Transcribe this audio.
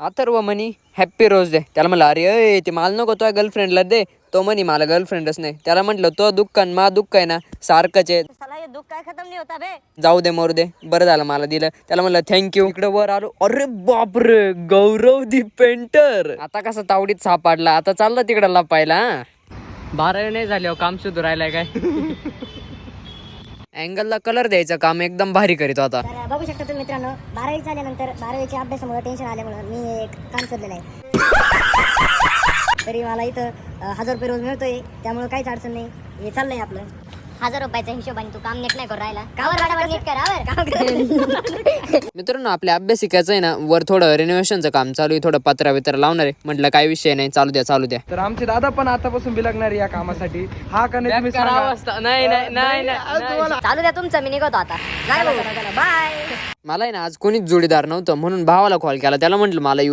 अथर्व म्हणी happy rose day. त्याला म्हणलं अरे अय ते मला नको तो गर्लफ्रेंडला दे. तो म्हणी मला गर्लफ्रेंडच नाही. त्याला म्हटलं तो दुःख आणि मा दुःख आहे ना सारखंच आहे. दुःख काय खतम नाही होता बे. जाऊ दे मोरू दे बरं झालं मला दिलं. त्याला म्हणलं थँक्यू. इकडे वर आलो अरे बापरे गौरव दी पेंटर. आता कसा तावडीत सापडला. आता चालला तिकडे लपायला. 12 नाही झाले काम सुधू राहिलाय काय. अँगलला कलर द्यायचं काम एकदम भारी करीत होता. तर बघू शकता तुम्ही मित्रांनो 12वी झाल्यानंतर 12वीच्या अभ्यासामुळे टेन्शन आल्यामुळे मी एक काम शोधलेलं आहे. तरी मला इथं 1000 रुपये रोज मिळतोय त्यामुळे काहीच अडचण नाही. हे चाललंय आपलं 1000 रुपयाच्या हिशोबाने तू काम नीट नाही करू राहिला. मित्रांनो आपल्या अभ्यासिकाचं आहे ना वर थोडं रेनोव्हेशनचं काम चालू आहे. थोडं पत्रा बित्रा लावणार आहे. म्हटलं काही विषय नाही चालू द्या चालू द्या. तर आमचे दादा पण आतापासून बिलगणार या कामासाठी. हा का नाही तुम्ही सांगा. नाही चालू द्या तुमचं मी निघतो आता. बाय. मला आहे ना आज कोणीच जोडीदार नव्हतं म्हणून भावाला कॉल केला. त्याला म्हटलं मला